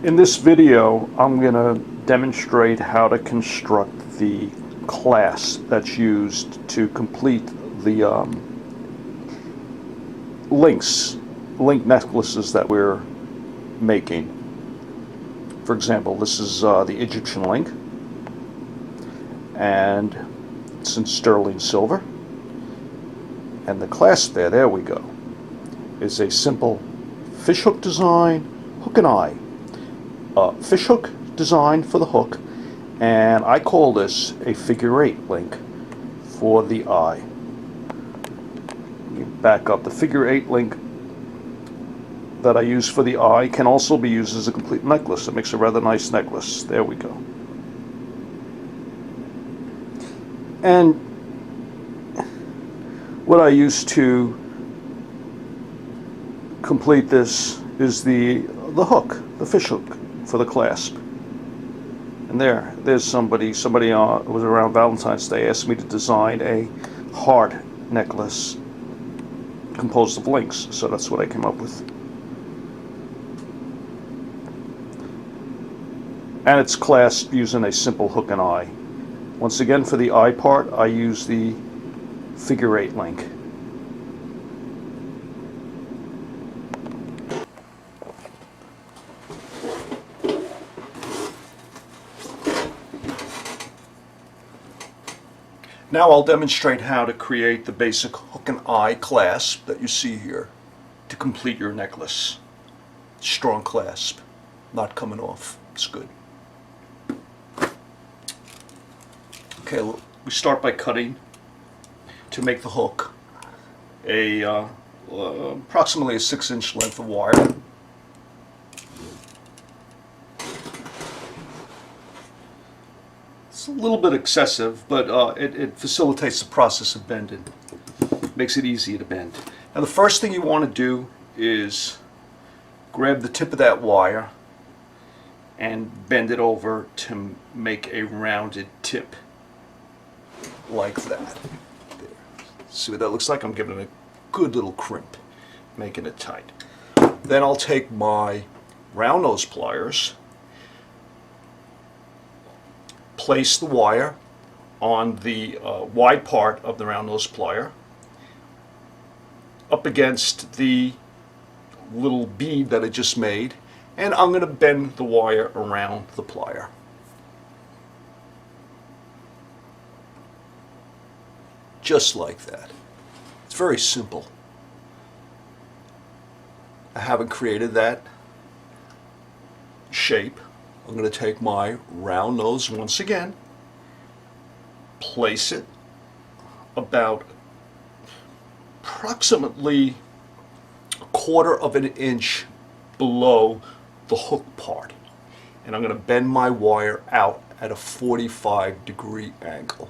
In this video, I'm going to demonstrate how to construct the clasp that's used to complete the link necklaces that we're making. For example, this is the Egyptian link, and it's in sterling silver. And the clasp there we go, is a simple fishhook design, hook and eye. Fishhook design for the hook, and I call this a figure 8 link for the eye. Let me back up. The figure 8 link that I use for the eye can also be used as a complete necklace. It makes a rather nice necklace. There we go. And what I use to complete this is the hook, the fish hook for the clasp. And there's somebody was around Valentine's Day, asked me to design a heart necklace composed of links, so that's what I came up with. And it's clasped using a simple hook and eye. Once again, for the eye part, I use the figure 8 link. Now I'll demonstrate how to create the basic hook and eye clasp that you see here to complete your necklace. Strong clasp, not coming off. It's good. Okay, we start by cutting to make the hook approximately a 6-inch length of wire. It's a little bit excessive, but it facilitates the process of bending. Makes it easy to bend. Now the first thing you want to do is grab the tip of that wire and bend it over to make a rounded tip like that. There. See what that looks like? I'm giving it a good little crimp, making it tight. Then I'll take my round nose pliers, place the wire on the wide part of the round nose plier up against the little bead that I just made, and I'm going to bend the wire around the plier. Just like that. It's very simple. I haven't created that shape. I'm going to take my round nose once again, place it about approximately 1/4 of an inch below the hook part, and I'm going to bend my wire out at a 45-degree angle.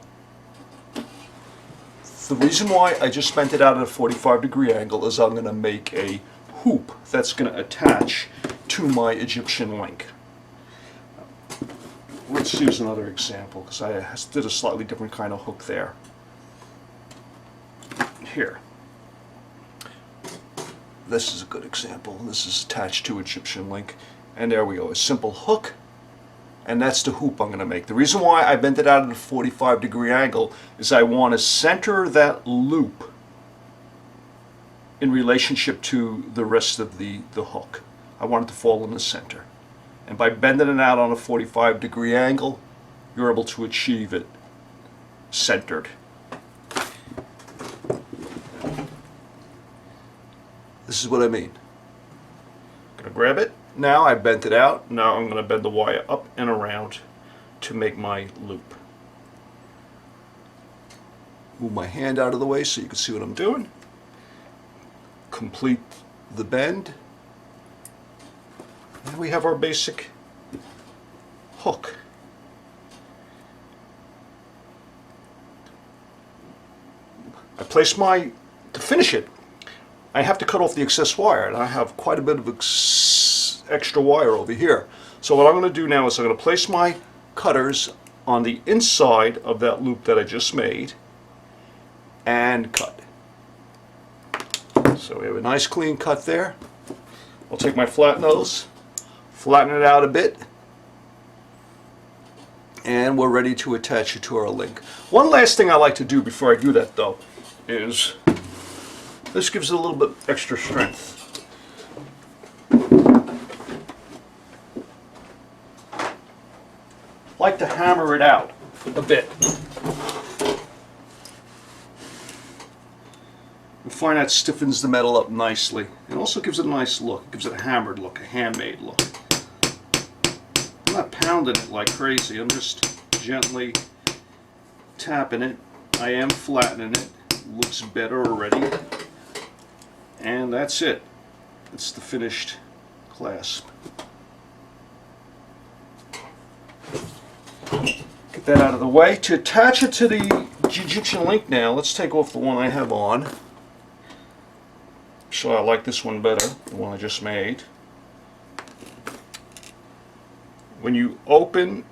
The reason why I just bent it out at a 45-degree angle is I'm going to make a hoop that's going to attach to my Egyptian link. Let's use another example, because I did a slightly different kind of hook there. Here. This is a good example. This is attached to Egyptian link. And there we go, a simple hook. And that's the hoop I'm going to make. The reason why I bent it out at a 45-degree angle is I want to center that loop in relationship to the rest of the hook. I want it to fall in the center. And by bending it out on a 45-degree angle, you're able to achieve it centered. This is what I mean. I'm going to grab it. Now I bent it out. Now I'm going to bend the wire up and around to make my loop. Move my hand out of the way so you can see what I'm doing. Complete the bend. And we have our basic hook. To finish it, I have to cut off the excess wire, and I have quite a bit of extra wire over here. So what I'm going to do now is I'm going to place my cutters on the inside of that loop that I just made and cut. So we have a nice clean cut there. I'll take my flat nose, Flatten it out a bit. And we're ready to attach it to our link. One last thing I like to do before I do that though is this gives it a little bit extra strength. Like to hammer it out a bit. I find that stiffens the metal up nicely. It also gives it a nice look. It gives it a hammered look, a handmade look. I'm not pounding it like crazy. I'm just gently tapping it. I am flattening it. Looks better already. And that's it. It's the finished clasp. Get that out of the way. To attach it to the Egyptian link now, let's take off the one I have on. So I like this one better, the one I just made. When you open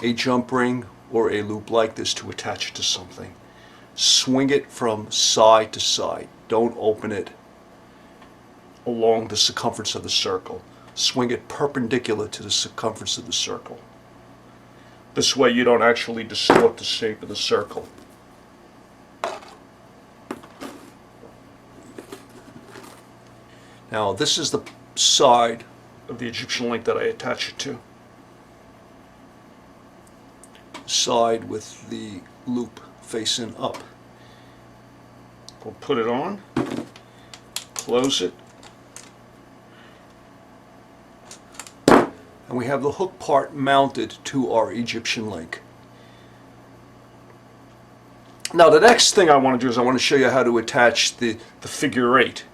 a jump ring or a loop like this to attach it to something, swing it from side to side. Don't open it along the circumference of the circle. Swing it perpendicular to the circumference of the circle. This way you don't actually distort the shape of the circle. Now this is the side of the Egyptian link that I attach it to. Side with the loop facing up. We'll put it on, close it, and we have the hook part mounted to our Egyptian link. Now the next thing I want to do is I want to show you how to attach the figure 8